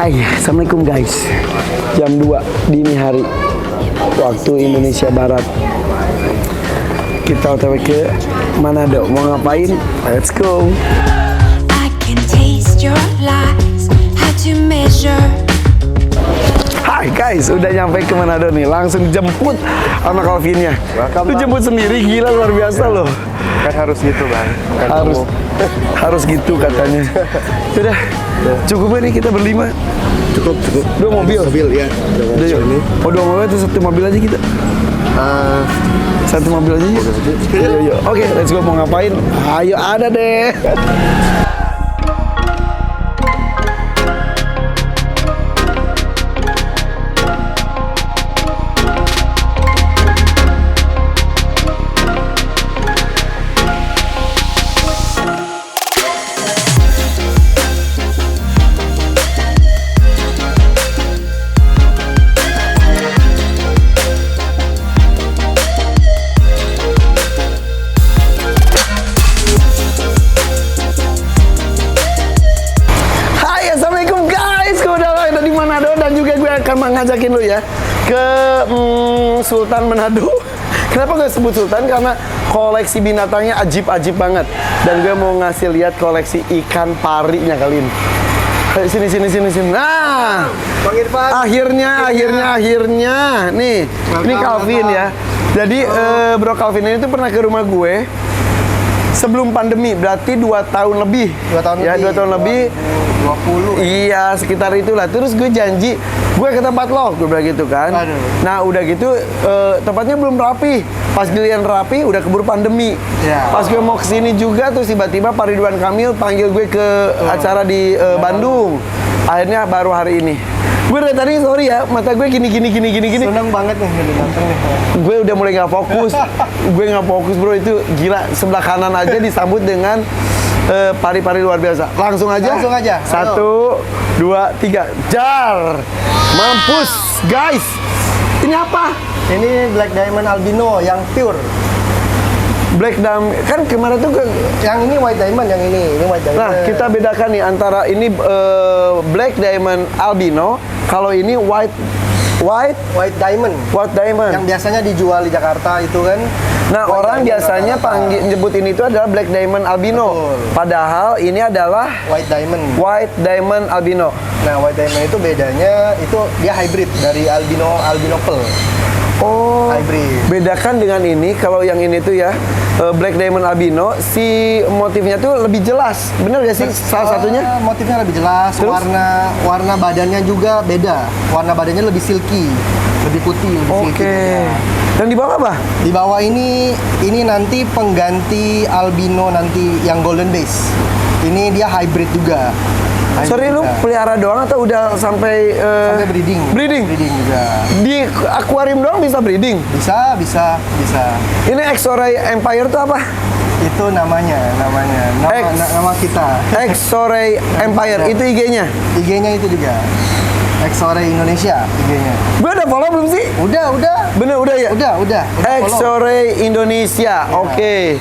Hai, assalamualaikum guys. Jam 2 dini hari waktu Indonesia Barat. Kita OTW ke Manado. Mau ngapain? Let's go. I can taste your lies, how to measure. Hai guys, udah nyampe ke Manado nih. Langsung jemput sama Calvinnya. Lu jemput sendiri, gila, luar biasa loh. Kan harus gitu bang. Kan Harus gitu katanya. Udah, cukup nih kita berlima. cukup. Dua mobil. Ya. Udah yuk. Oh, dua mobil itu satu mobil aja kita. Satu mobil aja yuk. Yuk. Oke, let's go. Mau ngapain? Ayo, ada deh. Ngajakin lu ya ke Sultan Manado. Kenapa gue sebut Sultan? Karena koleksi binatangnya ajib-ajib banget. Dan gue mau ngasih lihat koleksi ikan parinya kali ini. Ayo, sini. Nah, Bang Irfan. Akhirnya. Nih, ini Calvin ya. Jadi Bro Calvin ini tuh pernah ke rumah gue sebelum pandemi, berarti 2 tahun lebih. 2 tahun ya, lebih. 2 tahun lebih. 20. Iya, sekitar itulah. Terus gue janji, gue ke tempat lo, gue bilang gitu kan. Aduh. Nah, udah gitu, tempatnya belum rapi. Pas giliran rapi, udah keburu pandemi. Ya. Pas gue mau kesini juga, terus tiba-tiba Pak Ridwan Kamil panggil gue ke acara di Bandung. Akhirnya baru hari ini. Gue dari tadi, sorry ya, mata gue gini. Seneng banget nih datang nih. Gue udah mulai nggak fokus. Bro, itu gila. Sebelah kanan aja disambut dengan pari-pari luar biasa. Langsung aja. 1, 2, 3, jar. Mampus, guys. Ini apa? Ini Black Diamond Albino yang pure. Black Diamond, kan kemarin tuh Yang ini White Diamond, yang ini White Diamond. nah, kita bedakan nih antara ini Black Diamond Albino, kalau ini White Diamond. White Diamond. Yang biasanya dijual di Jakarta itu kan. Nah, White orang Diamond biasanya rata-rata. nyebut ini itu adalah Black Diamond Albino. Betul. Padahal ini adalah White Diamond. White Diamond Albino. Nah, White Diamond itu bedanya itu dia hybrid dari albino pearl. Oh, Hybrid. bedakan dengan ini. Kalau yang ini tuh ya Black Diamond Albino, si motifnya tuh lebih jelas. Bener gak sih salah satunya? Motifnya lebih jelas, Terus? warna badannya juga beda. Warna badannya lebih silky, lebih putih, lebih silky. Oke. juga. Dan di bawah apa? Di bawah ini nanti pengganti albino nanti yang golden base. Ini dia hybrid juga. Hybrid Sorry, lu juga. pelihara doang atau udah sampai Sampai breeding. Breeding? Breeding juga. Di akuarium doang bisa breeding? Bisa. Ini X-Ray Empire tuh apa? Itu namanya. Nama kita. X-Ray Empire, itu IG-nya? IG-nya itu juga. X-Ray Indonesia IG-nya. Gue udah follow belum sih? Udah. Bener, udah ya? Udah follow. X-Ray Indonesia, oke.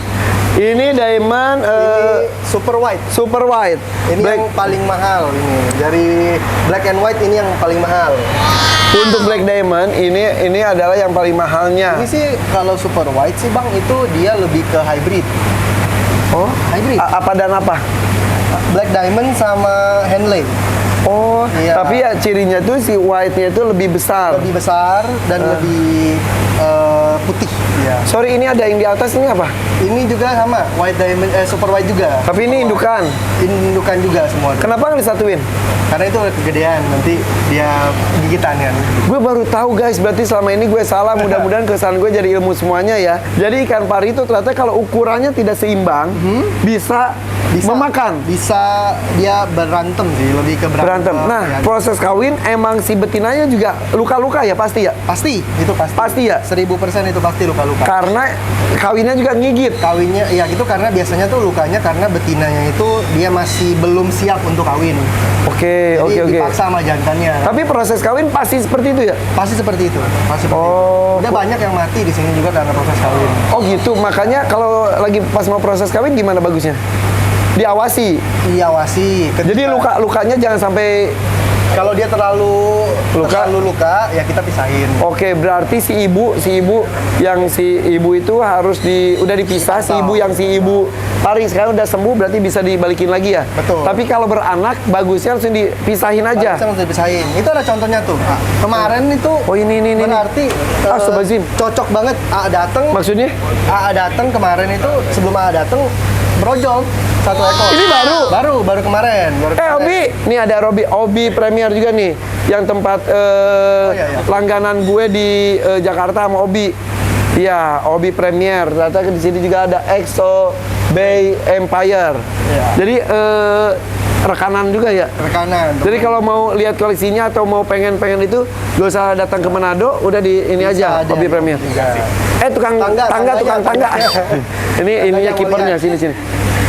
Ini diamond Ini super white. super white. Ini yang paling mahal ini. Dari black and white ini yang paling mahal. Untuk black diamond ini adalah yang paling mahalnya. Ini sih kalau super white sih Bang itu dia lebih ke hybrid. Oh, Hybrid. apa dan apa? Black diamond sama Henley. Oh, Iya. tapi ya cirinya tuh si white-nya itu lebih besar. Lebih besar dan lebih putih. Ya. Sorry, ini ada yang di atas, ini apa? Ini juga sama white diamond super white juga. Tapi ini indukan. Indukan juga semua. Kenapa nggak disatuin? Karena itu kegedean nanti dia gigitan kan. Gue baru tahu guys, berarti selama ini gue salah. Mudah-mudahan kesan gue jadi ilmu semuanya ya. Jadi ikan pari itu ternyata kalau ukurannya tidak seimbang, bisa memakan. Bisa dia berantem sih, lebih ke Berantem. Nah, ya. proses kawin emang si betinanya juga luka-luka ya, pasti ya? Pasti, itu pasti. Pasti ya? 1000% itu pasti luka-luka. Karena kawinnya juga ngigit. Kawinnya, ya itu karena biasanya tuh lukanya karena betinanya itu dia masih belum siap untuk kawin. Oke. Jadi dipaksa sama jantannya. Tapi proses kawin pasti seperti itu ya? Pasti seperti itu. Pasti seperti Oh. itu. Udah banyak yang mati di sini juga karena proses kawin. Oh gitu, makanya kalau lagi pas mau proses kawin gimana bagusnya? Diawasi. Diawasi. Jadi lukanya jangan sampai Kalau dia terlalu luka, ya kita pisahin. Oke, berarti si ibu itu harus udah dipisah. Si ibu paling sekarang udah sembuh, berarti bisa dibalikin lagi ya. Betul. Tapi kalau beranak bagusnya langsung dipisahin aja. Harus dipisahin. Itu ada contohnya tuh. Kemarin itu. Oh ini. Berarti Astagfirullahaladzim. cocok banget. Dateng. Maksudnya? Dateng kemarin itu sebelum dateng brojol 1 ekor. Ini Baru kemarin. Obi, nih ada Obi Premier juga nih, yang tempat iya. langganan gue di Jakarta sama Obi. Iya, Obi Premier. Ternyata di sini juga ada EXO Bay Empire. Iya. Jadi rekanan juga ya. Rekanan. Jadi kalau mau lihat koleksinya atau mau pengen itu, gak usah datang ke Manado, udah di ini aja, Obi Premier. Tukang tangga. Ini ininya yang kipernya mulia. sini.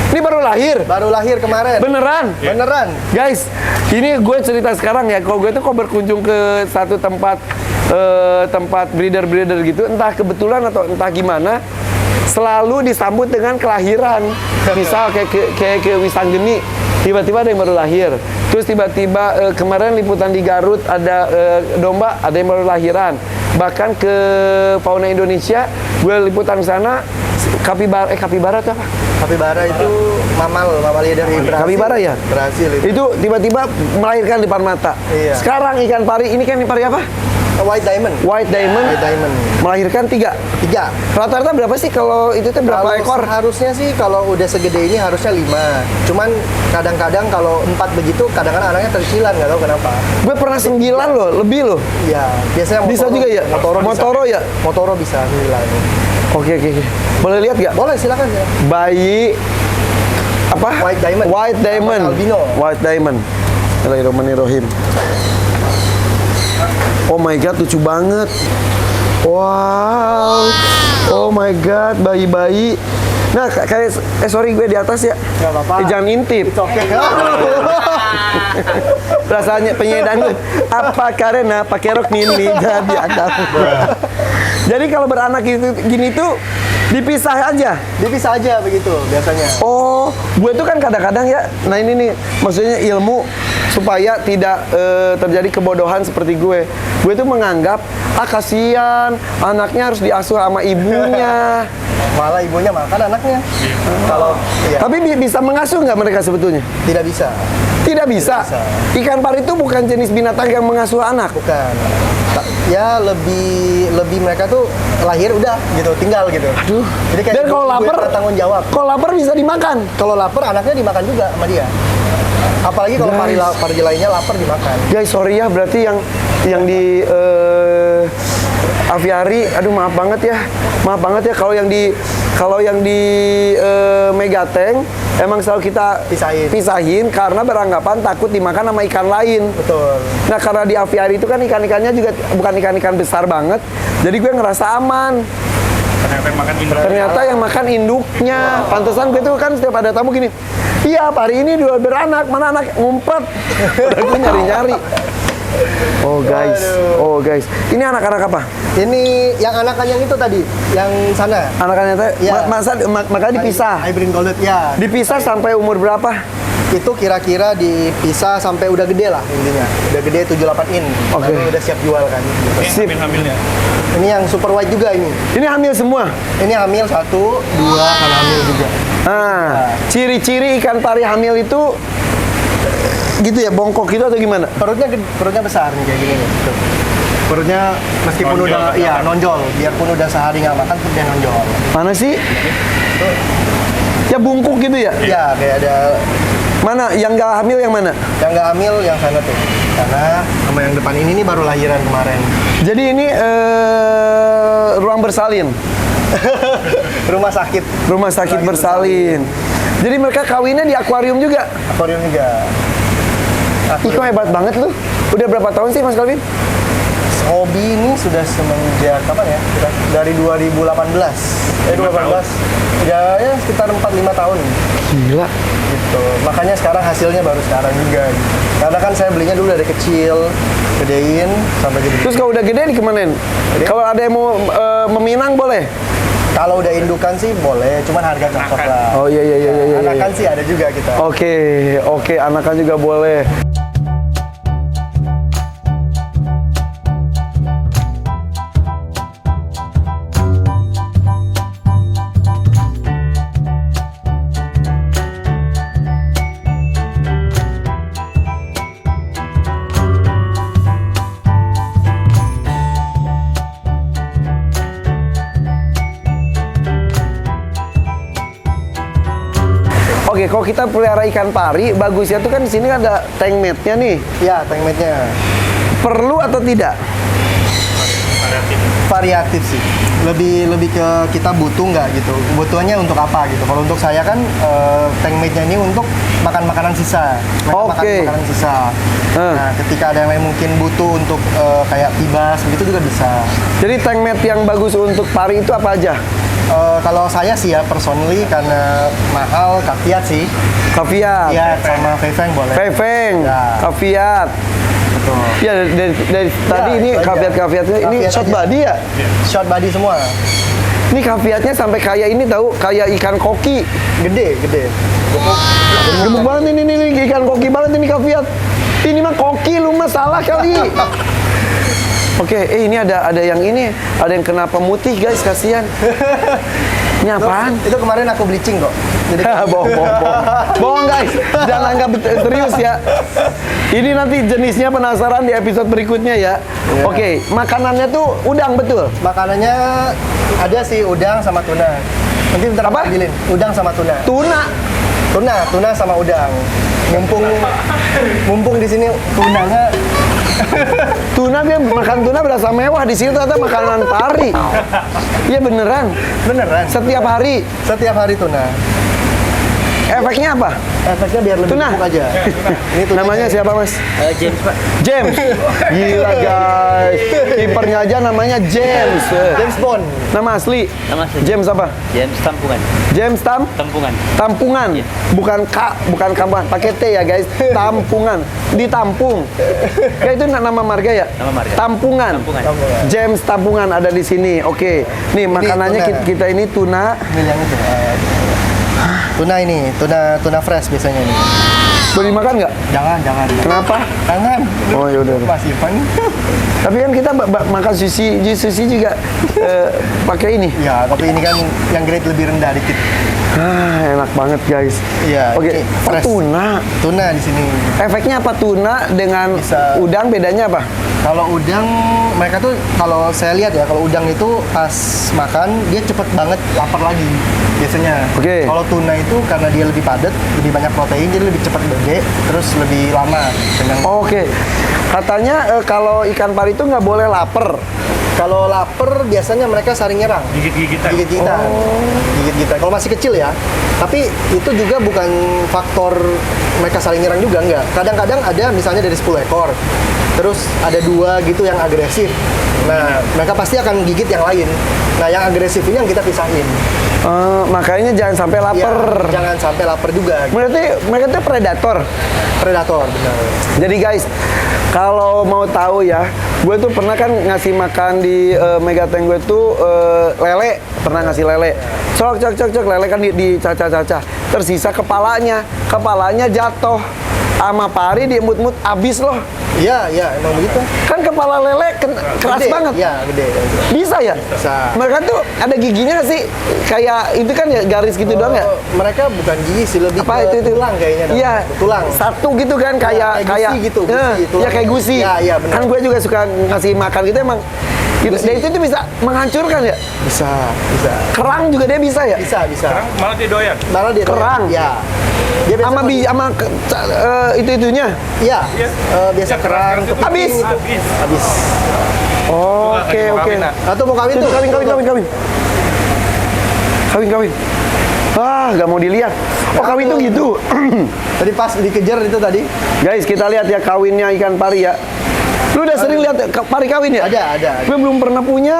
Ini baru lahir. Baru lahir kemarin. Beneran. Guys, ini gue cerita sekarang ya. Kalau gue tuh berkunjung ke satu tempat breeder gitu, entah kebetulan atau entah gimana, selalu disambut dengan kelahiran. Misal kayak ke Wisanggeni, tiba-tiba ada yang baru lahir. Terus tiba-tiba kemarin liputan di Garut ada domba, ada yang baru lahiran. Bahkan ke Fauna Indonesia, gue liputan ke sana, kapibara itu apa? Kapibara itu mamalia dari Brasil. Kapibara ya? Brasil itu. Itu tiba-tiba melahirkan di depan mata. Iya. Sekarang ikan pari, ini kan ikan pari apa? White Diamond. White Diamond. Melahirkan 3. Rata-rata berapa sih kalau itu tuh berapa ekor? Harusnya sih kalau udah segede ini harusnya 5. Cuman kadang-kadang kalau 4 begitu, kadang-kadang anaknya tercilan, nggak tahu kenapa. Gue pernah 9 loh, lebih loh. Iya, biasanya Bisa juga ya? Motoro ya? Motoro bisa 9. Oke. Boleh lihat nggak? Boleh, silakan ya. Bayi apa? White Diamond. White Diamond. Albino. White Diamond. Bismillahirrahmanirrahim. Oh my god, lucu banget. Wow. Oh my god, bayi-bayi. Nah, kayak sorry gue di atas ya. Nggak apa-apa. Jangan intip. Oke. Rasanya penyanyi dangdut. Apa karena pakai rok mini jadi ada. Jadi kalau beranak gini tuh dipisah aja. Dipisah aja begitu biasanya. Oh, gue tuh kan kadang-kadang ya. Nah ini nih, maksudnya ilmu supaya tidak terjadi kebodohan seperti gue. Gue tuh menganggap kasihan anaknya harus diasuh sama ibunya. Malah ibunya makan anaknya. Kalau iya. Tapi bisa mengasuh nggak mereka sebetulnya? Tidak bisa. Tidak bisa. Ikan pari itu bukan jenis binatang yang mengasuh anak. Bukan. Ya lebih mereka tuh lahir udah gitu, tinggal gitu. Aduh. Jadi kayak dan kalau lapar tanggung jawab. Kalau lapar bisa dimakan. Kalau lapar anaknya dimakan juga sama dia. Apalagi kalau pari lainnya lapar dimakan. Guys, sorry ya, berarti yang di aviari, aduh maaf banget ya kalau yang di Megateng emang selalu kita pisahin karena beranggapan takut dimakan sama ikan lain. Betul. Nah karena di aviari itu kan ikan-ikannya juga bukan ikan-ikan besar banget, jadi gue ngerasa aman. Ternyata yang makan induknya. Pantesan gue tuh kan setiap ada tamu gini, iya pari ini dua beranak, mana anak ngumpet. Udah gue nyari-nyari. Oh guys, ini anak-anak apa? Ini yang anakan yang itu tadi, yang sana. Anakannya tadi, Ya. makanya dipisah. Hybrid Golden ya. Dipisah sampai umur berapa? Itu kira-kira dipisah sampai udah gede lah intinya. Udah gede 7-8 in. Oke. Lalu udah siap jual kan. Sip. Ini yang super white juga ini. Ini hamil semua? Ini hamil 1, 2 kan hamil juga. Nah, ciri-ciri ikan pari hamil itu gitu ya, bongkok gitu atau gimana? Perutnya besar nih kayak gini nih. Tuh. Perutnya meskipun udah nonjol, biarpun udah sehari nggak makan perutnya nonjol. Mana sih? Ya bungkuk gitu ya? Ya kayak ada. Mana? Yang nggak hamil yang mana? Yang nggak hamil yang sana tuh. Karena sama yang depan ini baru lahiran kemarin. Jadi ini ruang bersalin. Rumah sakit. Rumah sakit bersalin. Jadi mereka kawinnya di akuarium juga? Akuarium juga. Iko hebat banget lu. Udah berapa tahun sih Mas Calvin? Hobi ini sudah semenjak kapan ya? Sudah dari 2018. 2018. Ya sekitar 4-5 tahun. Gila. Gitu. Makanya sekarang hasilnya baru sekarang juga. Gitu. Karena kan saya belinya dulu dari kecil, gedein sampai gede. Terus kalau udah gede dikemanin? Kalau ada yang mau meminang boleh? Kalau udah indukan sih boleh, cuman harga cocok lah. Oh iya. Anakan sih ada juga kita. Oke, anakan juga boleh. Oke, kalau kita pelihara ikan pari, bagusnya tuh kan di sini ada tank mat-nya nih. Ya, tank mat-nya. Perlu atau tidak? Variatif sih. Lebih ke kita butuh nggak gitu. Kebutuhannya untuk apa gitu. Kalau untuk saya kan tank mate-nya ini untuk makan makanan sisa. Mereka makan Oke. makanan sisa. Nah, ketika ada yang lain mungkin butuh untuk kayak tibas begitu juga bisa. Jadi tank mat yang bagus untuk pari itu apa aja? Kalau saya sih ya personally karena mahal kaviat sih. Kaviat, Iya, sama Fei-Feng boleh. Fei-Feng, Ya. kaviat. Betul. Ya dari tadi ini itu aja. kaviat-kaviatnya ini Kaviat short aja. body ya? Short body semua. Ini kaviatnya sampai kayak ini tahu, kayak ikan koki. Gede. Gemuk banget ini ikan koki banget ini kaviat. Ini mah koki lu mah salah kali. Oke, ini ada yang ini, ada yang kena pemutih guys, kasihan. Ini apaan? Itu kemarin aku bleaching kok. Jadi Bohong guys, jangan anggap serius ya. Ini nanti jenisnya penasaran di episode berikutnya ya. Oke, makanannya tuh udang betul. makanannya ada sih udang sama tuna. Nanti bentar Apa? aku ambilin. Udang sama tuna. Tuna. Tuna sama udang. Mumpung di sini tunanya Tuna dia makan tuna berasa mewah, di sini ternyata makanan pari. Iya beneran. beneran. Setiap hari. Setiap hari tuna. Efeknya apa? Efeknya biar lebih Tuna. empuk aja. Ini tunanya Namanya nih. siapa mas? James Pak. James. Gila guys. Kipernya aja namanya James. James Bond. Nama asli? Nama asli. James apa? James Tampungan. James Tampungan. Tampungan. Iya. Bukan kampungan. Pakai T ya guys. Tampungan. Di Tampung. Kayak itu nama marga ya? Nama marga. Tampungan. Tampungan. James Tampungan ada di sini. Oke. Nih makanannya tuna. kita ini tuna. Ini yang itu. Tuna ini, tuna fresh biasanya ini. Boleh dimakan nggak? Jangan. Kenapa? Jangan. Oh yaudah. Mas Ivan. Tapi kan kita makan sushi juga pakai ini. Ya, tapi ini kan yang grade lebih rendah dikit. Enak banget guys. Iya, Oke. ini Oh, fresh. tuna. Tuna di sini. Efeknya apa tuna dengan Bisa. udang bedanya apa? Kalau udang, mereka tuh kalau saya lihat ya, kalau udang itu pas makan dia cepet banget lapar lagi biasanya. Oke. Kalau tuna itu karena dia lebih padat, lebih banyak protein, jadi lebih cepat gede, terus lebih lama dengan. Oke. Katanya kalau ikan pari itu nggak boleh lapar. Kalau lapar biasanya mereka saling nyerang. Gigit-gigitan. Gigit kita. Gigit kita. Kalau masih kecil ya. Tapi itu juga bukan faktor mereka saling nyerang juga, enggak. Kadang-kadang ada misalnya dari 10 ekor. Terus ada 2 gitu yang agresif. Nah, mereka pasti akan gigit yang lain. Nah, yang agresif ini yang kita pisahin. Makanya jangan sampai lapar. Ya, jangan sampai lapar juga. Berarti mereka itu predator. Predator, benar. Jadi guys, kalau mau tahu ya, gue tuh pernah kan ngasih makan di Megatank gue tuh lele, pernah ngasih lele. Cok, lele kan di caca-caca. Tersisa kepalanya jatuh. Sama pari diemut-emut abis loh. Iya, emang begitu. Kan kepala lele keras Gede, banget. Iya, gede. Bisa ya? Bisa. Mereka tuh ada giginya nggak sih? Kayak itu kan ya garis gitu doang ya? Mereka bukan gigi sih, lebih Apa ke itu? tulang kayaknya. Iya. Tulang. Satu gitu kan kayak kayak gusi gitu, gusi, ya tulang. kayak gusi. Iya, benar. Kan gue juga suka ngasih makan gitu emang. Gitu. Dan itu tuh bisa menghancurkan ya? Bisa. Kerang juga dia bisa ya? Bisa. Sekarang malah dia doyan. Malah dia Kerang? Ya. Dia biasa Sama itu-itunya? Iya. Iya. Biasa Ya, kerang. itu Habis? Habis. Oke. Atau mau kawin tuh? Kawin. Nggak mau dilihat. Oh, kawin tuh gitu. Tadi pas dikejar itu tadi. Guys, kita lihat ya kawinnya ikan pari ya. Lu udah sering lihat pari kawin ya? Ada. Gue belum pernah punya.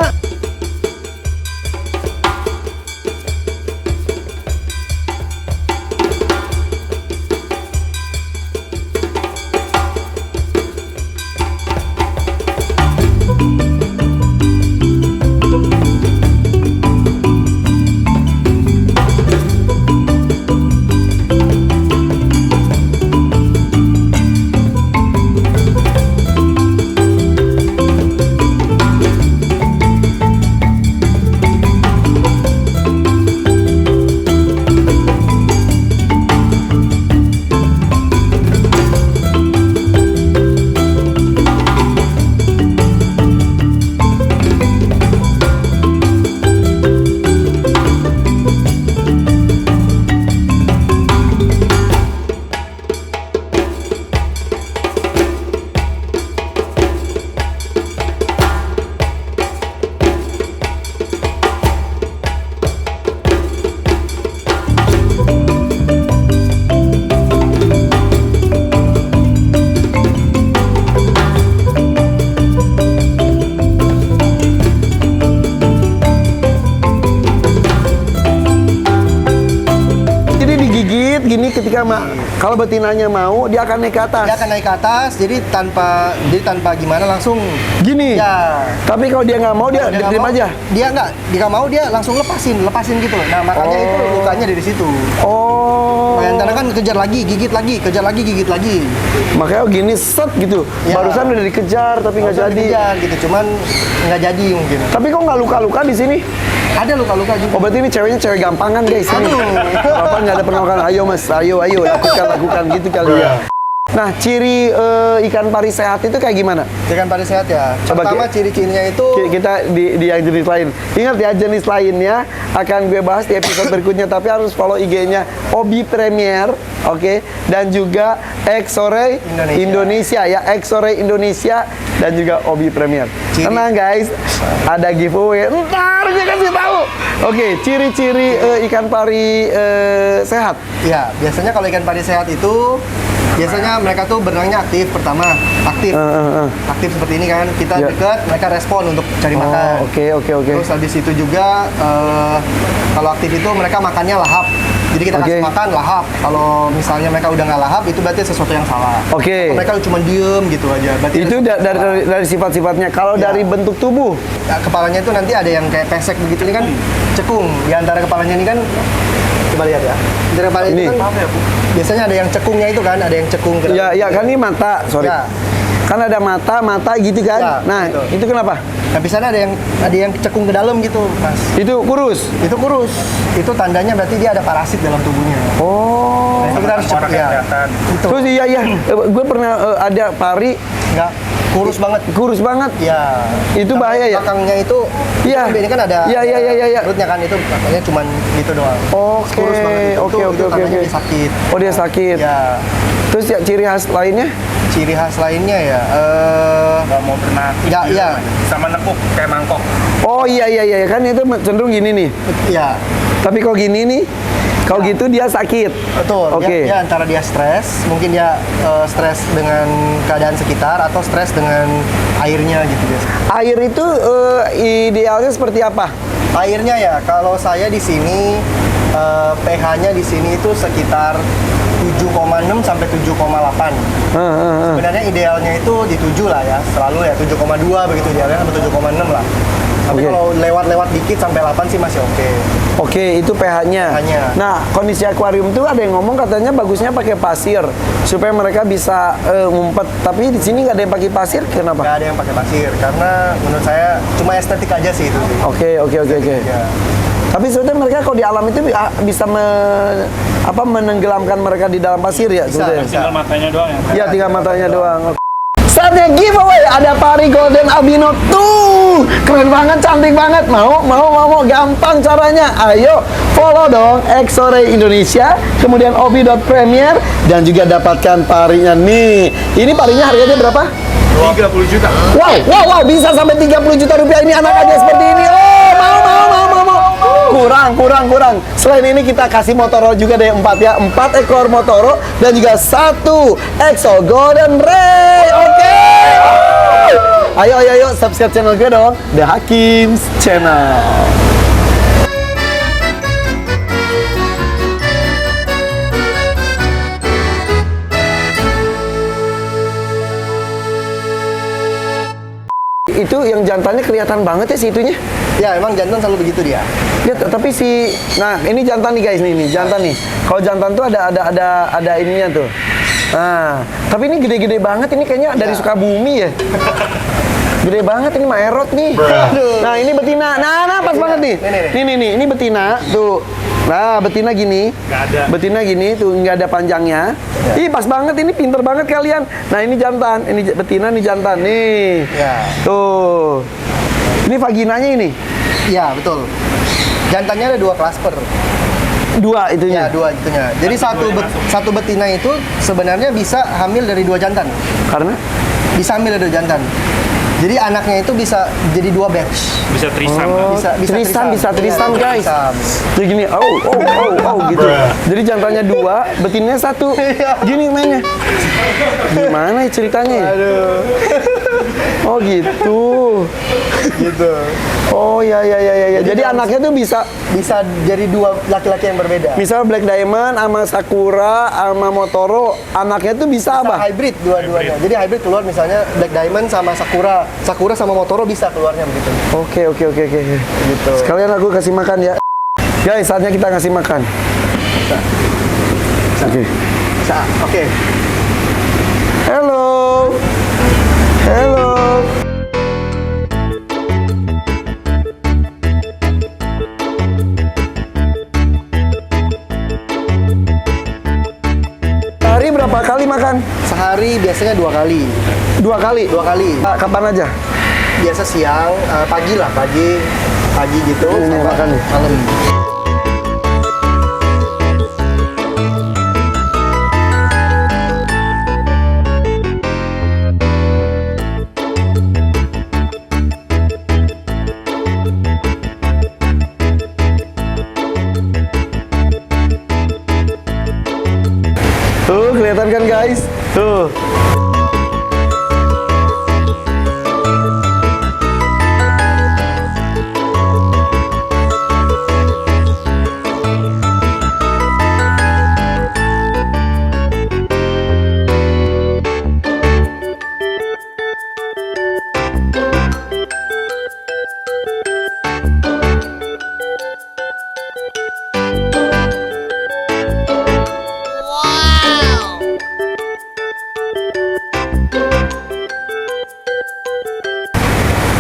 gini ketika kalau betinanya mau dia akan naik ke atas. Dia akan naik ke atas, jadi tanpa gimana langsung Gini. ya. Tapi kalau dia nggak mau dia Kalau dia nggak diam mau, aja. Dia nggak mau, dia langsung lepasin gitu. Nah makanya itu lukanya dari situ. Oh. Bayangkan kan kejar lagi, gigit lagi. Makanya gini set gitu. Ya. Barusan udah dikejar tapi nggak Langsung jadi. dikejar gitu, cuman nggak jadi mungkin. Tapi kok nggak luka-luka di sini? Ada luka-luka juga. Oh berarti ini ceweknya cewek gampangan guys ini. Bapak nggak ada penolakan. Ayo mas, ayo lakukan gitu kali ya. Nah ciri ikan pari sehat itu kayak gimana? Ikan pari sehat ya. Coba Pertama ciri-cirinya itu Kita di yang jenis lain. Ingat ya jenis lainnya akan gue bahas di episode berikutnya. Tapi harus follow IG-nya Obi Premier, oke? Dan juga Exore Indonesia ya, Exore Indonesia dan juga Obi Premier. Tenang guys, ada giveaway. Ntar gue kasih tahu. Oke, ciri-ciri ikan pari sehat. ya biasanya kalau ikan pari sehat itu biasanya mereka tuh berenangnya aktif pertama, aktif seperti ini kan, kita Ya. dekat mereka respon untuk cari makan. Oke. Terus habis itu juga kalau aktif itu mereka makannya lahap. Jadi kita kasih makan lahap. Kalau misalnya mereka udah nggak lahap, itu berarti sesuatu yang salah. Oke. Atau mereka cuma diem gitu aja. Berarti Itu ada sesuatu yang salah. dari sifat-sifatnya. Kalau Ya. dari bentuk tubuh, Ya, kepalanya itu nanti ada yang kayak pesek begitu, ini kan cekung. Di antara kepalanya ini kan, coba lihat ya. Di antara kepala Ini. itu kan biasanya ada yang cekungnya itu kan, ada yang cekung ke dalam. ya kan ini mata, sorry. Ya. Kan ada mata gitu kan. Ya, Nah, betul. itu kenapa? Nah, di sana ada yang cekung ke dalam gitu, Mas. Itu kurus. Itu kurus. Itu tandanya berarti dia ada parasit dalam tubuhnya. Oh. Nah, itu kita harus cek ya. Itu Terus iya, gue pernah ada pari enggak kurus banget. kurus banget. Ya. Itu Sampai bahaya ya? Belakangnya itu Iya. ini kan ada Iya. perutnya kan, itu belakangnya cuman gitu doang. Oke, Kurus banget itu. oke. Itu tandanya dia sakit. Oh dia sakit. Ya. Terus ya ciri khas lainnya? Ciri khas lainnya ya Nggak mau pernah Ya, iya. sama nekuk kayak mangkok. Oh iya kan itu cenderung gini nih. ya Tapi kok gini nih, kalau gitu dia sakit. betul. Oke. Dia antara dia stres, mungkin dia stres dengan keadaan sekitar atau stres dengan airnya gitu biasanya. Air itu idealnya seperti apa? Airnya ya, kalau saya di sini pH-nya di sini itu sekitar 7,6 sampai 7,8. Sebenarnya idealnya itu di 7 lah ya, selalu ya 7,2 begitu idealnya, sampai 7,6 lah. Tapi Oke. kalau lewat dikit sampai 8 sih masih oke. Oke, itu pH-nya. pH-nya. Nah, kondisi akuarium tuh ada yang ngomong katanya bagusnya pakai pasir supaya mereka bisa ngumpet. Tapi di sini nggak ada yang pakai pasir, kenapa? Nggak ada yang pakai pasir, karena menurut saya cuma estetik aja sih itu sih. Oke. Ya. Tapi sebetulnya mereka kalau di alam itu bisa menenggelamkan mereka di dalam pasir ya? Bisa, sebetulnya? bisa. Tinggal matanya doang ya. Iya, tinggal matanya doang. Saatnya giveaway, ada pari golden albino tuh, keren banget, cantik banget. Mau, gampang caranya. Ayo follow dong Exore Indonesia, kemudian obi.premier dan juga dapatkan parinya nih. Ini parinya harganya berapa? 30 juta. Wow, bisa sampai 30 juta rupiah. Ini anak aja seperti ini. Oh, mau. Kurang. Selain ini kita kasih Motoro juga deh 4 ya. 4 ekor Motoro dan juga 1 Exo Golden Ray. Oke. Ayo subscribe channel gue dong, The Hakims Channel. Itu yang jantannya kelihatan banget ya si itunya. Ya, emang jantan selalu begitu dia. Ya, tapi nah ini jantan nih guys, nih jantan nih. Kalau jantan tuh ada ininya tuh. Nah, tapi ini gede-gede banget, ini kayaknya dari Sukabumi ya. Gede banget ini Maerot nih. Nah, ini betina. Nah, pas banget nih. Nih, ini betina tuh. Nah, betina gini. Nggak ada. Betina gini tuh nggak ada panjangnya. Ih, pas banget ini, pinter banget kalian. Nah, ini jantan, ini betina, nih jantan nih. Ya. Tuh. Ini vaginanya ini. Ya, betul. Jantannya ada 2 klasper. 2 itunya. Ya, 2 itunya. Jadi satu betina itu sebenarnya bisa hamil dari 2 jantan. Karena Bisa hamil dari 2 jantan. Jadi anaknya itu bisa jadi 2 batch. Bisa trisam kan? Bisa trisam Iya, guys. trisam. Jadi gini, gitu. Jadi jantannya 2, betinanya 1. Gini mainnya. Gimana ya ceritanya ya? Oh gitu. gitu. Oh ya. Jadi anaknya tuh bisa Bisa jadi dua laki-laki yang berbeda. misal Black Diamond sama Sakura sama Motoro, anaknya tuh bisa Bisa apa? hybrid dua-duanya. Jadi hybrid keluar misalnya Black Diamond sama Sakura. Sakura sama Motoro bisa keluarnya begitu. Oke. Gitu. Sekalian aku kasih makan ya. Guys, saatnya kita kasih makan. Oke. Oke. Hello. Hari berapa kali makan? Sehari biasanya 2 kali. 2 kali. 2 kali. Kapan aja? Biasa siang, pagi lah, pagi gitu. Ini sama makan nih. malam. Tuh, kelihatan kan guys? Tuh.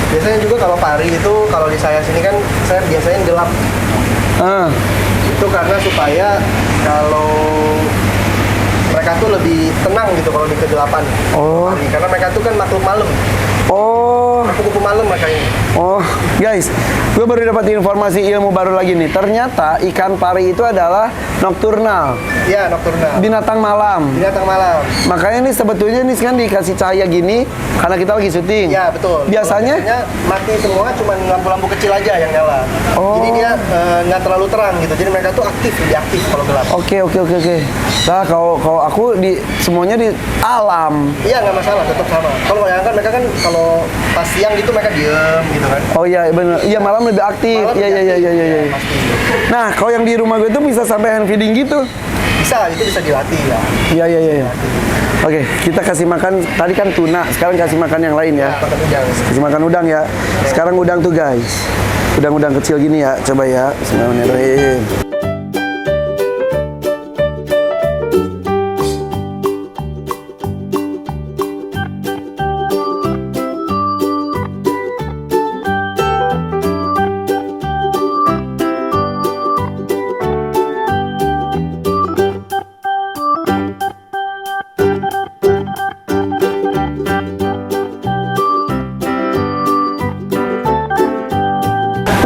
Biasanya juga kalau pari itu, kalau di saya sini kan saya biasanya gelap. Ah. Itu karena supaya kalau mereka tuh lebih tenang gitu kalau di kegelapan. Oh. Pari. Karena mereka tuh kan makhluk malam. Oh. Kupu-kupu malam mereka ini. Oh, guys, gue baru dapat informasi ilmu baru lagi nih. Ternyata ikan pari itu adalah nokturnal, Iya, nokturnal. binatang malam. Binatang malam. Makanya ini sebetulnya nih kan dikasih cahaya gini karena kita lagi syuting. Iya, betul. Biasanya? Kalau mati semua, cuman lampu-lampu kecil aja yang nyala. Oh. Jadi dia nggak terlalu terang gitu. Jadi mereka tuh lebih aktif kalau gelap. Oke. Nah, kalau aku di semuanya di alam. Iya, nggak masalah, tetap sama. Kalau bayangkan mereka kan kalau pas siang gitu mereka diem gitu kan. Oh iya benar. Iya malam lebih aktif. Malam Iya. lebih aktif. Pasti. Nah, kalau yang di rumah gue tuh bisa sampai hand feeding gitu. Bisa, itu bisa dilatih ya. Iya. Oke, kita kasih makan tadi kan tuna, sekarang kasih makan yang lain ya. Makan udang. Kasih makan udang ya. Sekarang udang tuh guys. Udang-udang kecil gini ya. Coba ya. Bismillahirrahmanirrahim.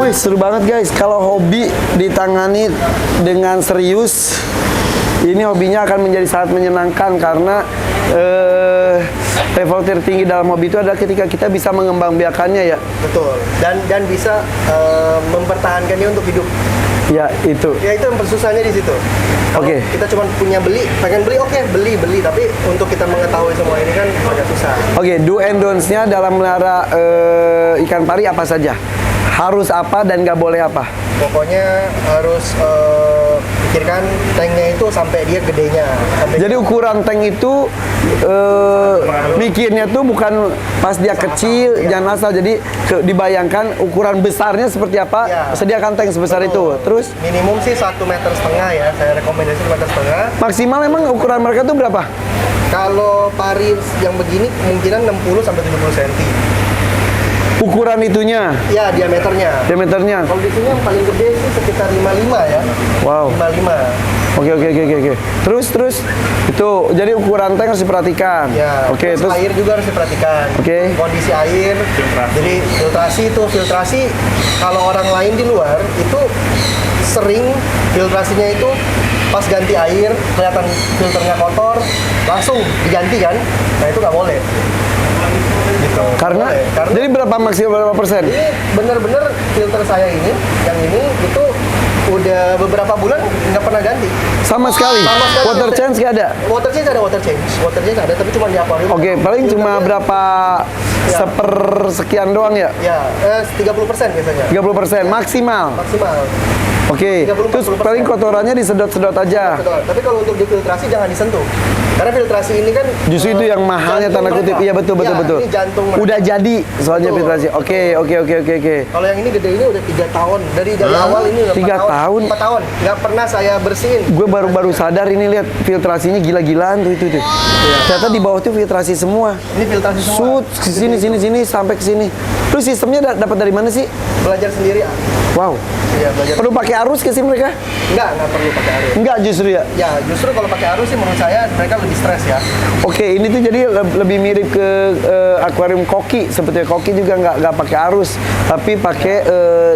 Wih, seru banget guys. Kalau hobi ditangani dengan serius, ini hobinya akan menjadi sangat menyenangkan karena level tertinggi dalam hobi itu adalah ketika kita bisa mengembangbiakannya ya. Betul. Dan bisa mempertahankannya untuk hidup. Ya, itu. Ya itu yang persusahnya di situ. Kalau Oke. kita cuma punya pengen beli, oke, beli, tapi untuk kita mengetahui semua ini kan agak susah. Oke, do and don'ts-nya dalam melihara ikan pari apa saja? Harus apa dan nggak boleh apa? Pokoknya harus pikirkan tanknya itu sampai dia gedenya. Jadi ukuran tank itu mikirnya tuh bukan pas dia kecil, iya. jangan asal. Jadi dibayangkan ukuran besarnya seperti apa, Iya. sediakan tank sebesar Betul. itu. Terus minimum sih 1,5 meter ya. Saya rekomendasi 1,5 meter. maksimal emang ukuran mereka tuh berapa? Kalau pari yang begini kemungkinan 60 sampai 70 cm. Ukuran itunya, Ya, diameternya. diameternya. Kalau di sini yang paling gede sih sekitar 55 ya. Wow. 55. Oke. Terus itu jadi ukuran tank harus diperhatikan. Ya, Oke, terus air juga harus diperhatikan. Oke. Kondisi air, jadi filtrasi kalau orang lain di luar itu sering filtrasinya itu pas ganti air kelihatan filternya kotor langsung diganti kan? Nah itu nggak boleh. Gitu. karena Nggak boleh. Karena jadi berapa maksimal berapa persen? ini bener-bener filter saya ini, yang ini itu Udah beberapa bulan nggak pernah ganti. Sama sekali. Sama sekali. Water change nggak ada? Water change ada, water change ada, tapi cuma di akuarium. Oke, paling cuma Filternya- berapa Ya. sepersekian doang ya? Ya, 30% biasanya. 30% maksimal. Maksimal. Oke, 30-40%. terus paling kotorannya disedot-sedot aja. Betul. Tapi kalau untuk difiltrasi jangan disentuh. Karena filtrasi ini kan Justru itu yang mahalnya jantung tanda kutip. mereka. Iya betul betul Ya, betul. Ini jantung mereka. Udah jadi soalnya Betul. filtrasi. Oke. Kalau yang ini gede ini udah 3 tahun. Dari awal ini udah 3 tahun? 4 tahun. Nggak pernah saya bersihin. Gue baru sadar ini lihat filtrasinya gila-gilaan tuh itu tuh. Ternyata di bawah tuh filtrasi semua. Ini filtrasi semua. Sud ke sini sampai ke sini. Terus sistemnya dapat dari mana sih? Belajar sendiri. Wow. Iya, belajar. Perlu pakai arus ke sih mereka? Nggak perlu pakai arus. Enggak justru ya. Ya, justru kalau pakai arus sih menurut saya mereka lebih stres ya. Oke, ini tuh jadi lebih mirip ke akuarium koki. Seperti koki juga nggak pakai arus, tapi pakai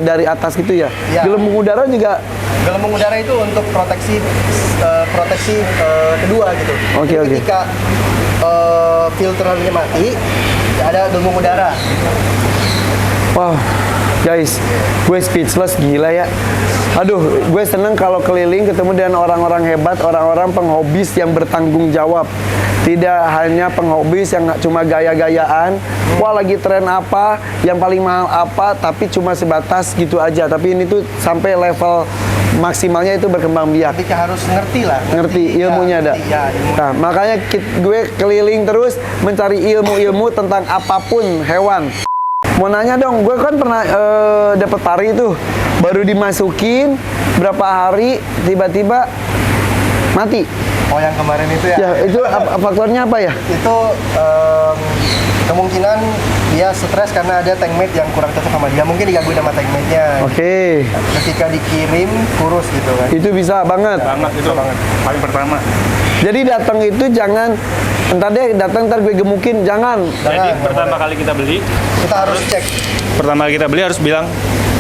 dari atas gitu ya. Ya. Gelembung udara juga. Gelembung udara itu untuk proteksi kedua gitu. Oke, Jadi oke. ketika filternya mati, ada gelembung udara. Wow, guys, gue speechless gila ya. Aduh, gue seneng kalau keliling ketemu dengan orang-orang hebat, orang-orang penghobis yang bertanggung jawab. Tidak hanya penghobis yang cuma gaya-gayaan, wah lagi tren apa, yang paling mahal apa, tapi cuma sebatas gitu aja. Tapi ini tuh sampai level maksimalnya itu berkembang biak. Ketika harus ngerti lah. Ngerti ilmunya ada. ngerti, ya, ilmu. Nah, makanya gue keliling terus mencari ilmu-ilmu tentang apapun hewan. Mau nanya dong, gue kan pernah dapat pari itu, baru dimasukin berapa hari tiba-tiba mati. Oh, yang kemarin itu ya. Ya, itu faktornya apa ya? Itu kemungkinan dia stres karena ada tankmate yang kurang cocok sama dia. Mungkin digangguin sama tankmate-nya. Oke, Ketika dikirim kurus gitu kan. itu bisa banget. Banget itu paling pertama. Jadi datang itu jangan entar deh datang ntar gue gemukin, jangan. Jadi nggak pertama kali kita beli, Kita harus cek. pertama kali kita beli harus bilang,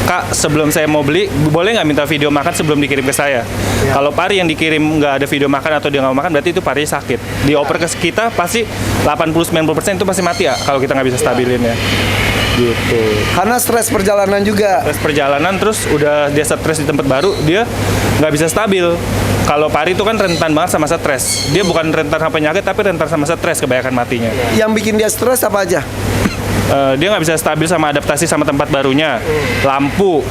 Kak, sebelum saya mau beli, boleh nggak minta video makan sebelum dikirim ke saya? Kalau pari yang dikirim nggak ada video makan atau dia nggak mau makan, berarti itu parinya sakit. Dioper ke kita pasti 80-90% itu pasti mati ya kalau kita nggak bisa stabilin ya. Gitu. Karena stres perjalanan juga. Terus perjalanan terus udah dia stres di tempat baru, dia nggak bisa stabil. Kalau pari itu kan rentan banget sama stres. Dia bukan rentan sama penyakit, tapi rentan sama stres kebanyakan matinya. Yang bikin dia stres apa aja? Dia nggak bisa stabil sama adaptasi sama tempat barunya, lampu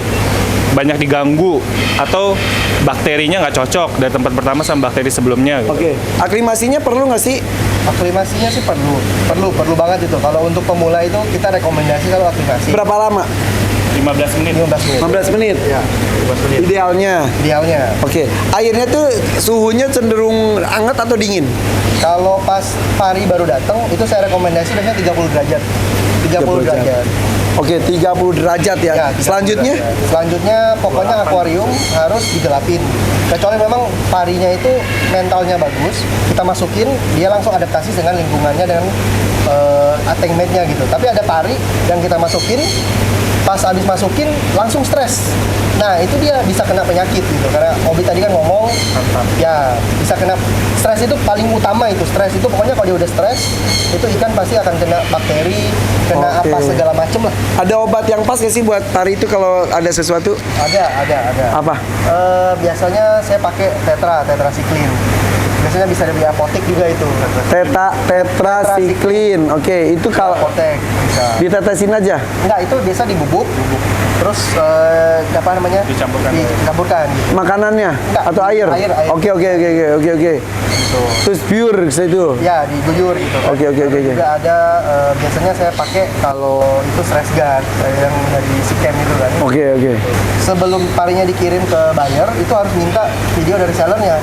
banyak diganggu, atau bakterinya nggak cocok dari tempat pertama sama bakteri sebelumnya. Gitu. Oke. Aklimasinya perlu nggak sih? Aklimasinya sih perlu banget itu. Kalau untuk pemula itu kita rekomendasi kalau aklimasi Berapa lama? 15 menit. 15 menit. 15 menit. Ya, 15 menit. Idealnya. Idealnya. Oke. Airnya tuh suhunya cenderung hangat atau dingin? Kalau pas pari baru datang itu saya rekomendasi biasanya 30 derajat. 30 derajat. Oke, 30 derajat ya. Ya, 30 Selanjutnya? derajat. Selanjutnya pokoknya akuarium harus digelapin. Kecuali memang parinya itu mentalnya bagus, kita masukin dia langsung adaptasi dengan lingkungannya dengan tankmate-nya gitu. Tapi ada pari yang kita masukin pas habis masukin langsung stres. Nah, itu dia bisa kena penyakit gitu. Karena Obi tadi kan ngomong ya bisa kena stres itu paling utama itu. Stres itu pokoknya kalau dia udah stres, itu ikan pasti akan kena bakteri, kena Oke. apa segala macem lah. Ada obat yang pas nggak sih buat pari itu kalau ada sesuatu? Ada. Apa? Biasanya saya pakai tetracycline. Biasanya bisa di apotek juga itu. Tetracycline. Oke, itu kalau Apotek bisa. ditetesin aja. Enggak, itu biasa dibubuk. Terus apa namanya? Dicampurkan. Dicampurkan gitu. Makanannya Enggak, atau air? air. Oke. Gitu. Terus pure itu. Ya, diguyur gitu. kan. Oke. Terus juga ada biasanya saya pakai kalau itu stress guard yang dari Sikem itu kan. Oke. Sebelum parinya dikirim ke buyer itu harus minta video dari sellernya.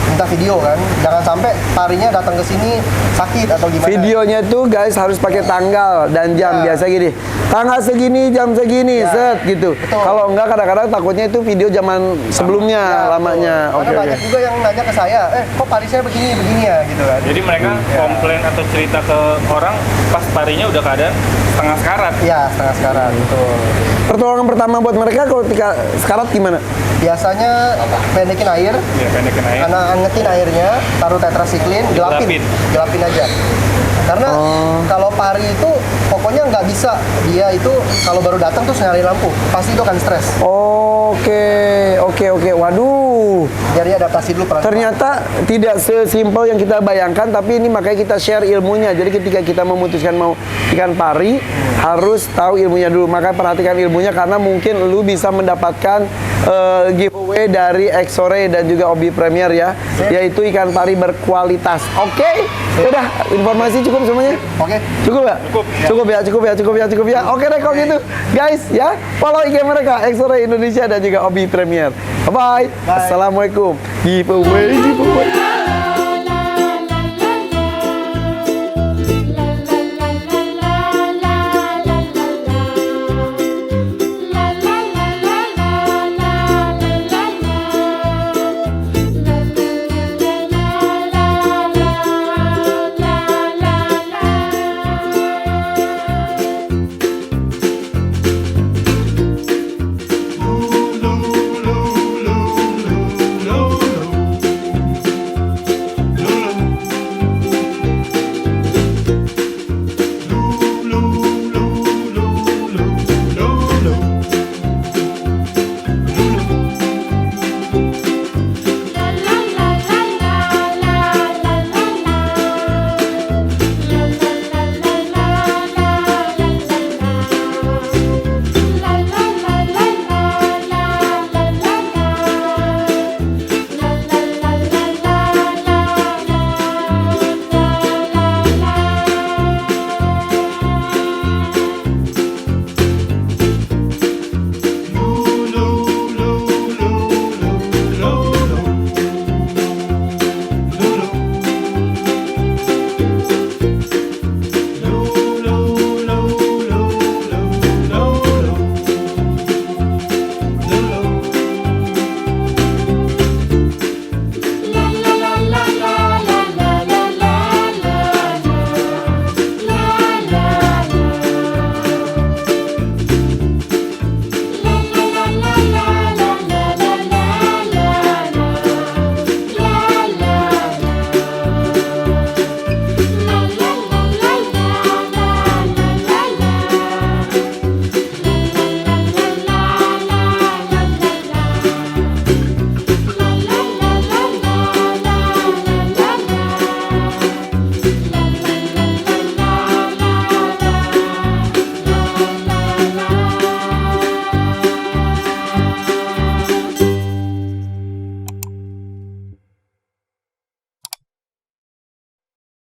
Minta video kan. Jangan sampai parinya datang ke sini sakit atau gimana. Videonya tuh guys harus pakai tanggal dan jam. Ya. Biasa gini. Tanggal segini, jam segini, Ya. set gitu. Betul. Kalau enggak kadang-kadang takutnya itu video zaman sebelumnya Ya, lamanya. betul. Karena Oke. banyak juga yang nanya ke saya, kok pari saya begini ya gitu kan. Jadi mereka komplain atau cerita ke orang pas parinya udah keadaan setengah sekarat. Iya, setengah sekarat. Betul. Pertolongan pertama buat mereka kalau ketika sekarat gimana? Biasanya pendekin air, Ya, pendekin air. angetin airnya, taruh tetrasiklin, gelapin aja. Karena kalau pari itu pokoknya nggak bisa dia itu kalau baru datang terus nyalain lampu, pasti itu akan stres. Oke. Waduh. Jadi adaptasi dulu pelan-pelan. Ternyata tidak sesimpel yang kita bayangkan, tapi ini makanya kita share ilmunya. Jadi ketika kita memutuskan mau ikan pari, harus tahu ilmunya dulu. Maka perhatikan ilmunya karena mungkin lu bisa mendapatkan giveaway dari Exore dan juga Obi Premier ya, yaitu ikan pari berkualitas. Oke, udah informasi cukup semuanya. Oke. Cukup ya? Cukup ya. Oke deh kalau gitu, guys ya, follow IG mereka Exore Indonesia dan juga Obi Premier. Bye bye. Assalamualaikum. Giveaway.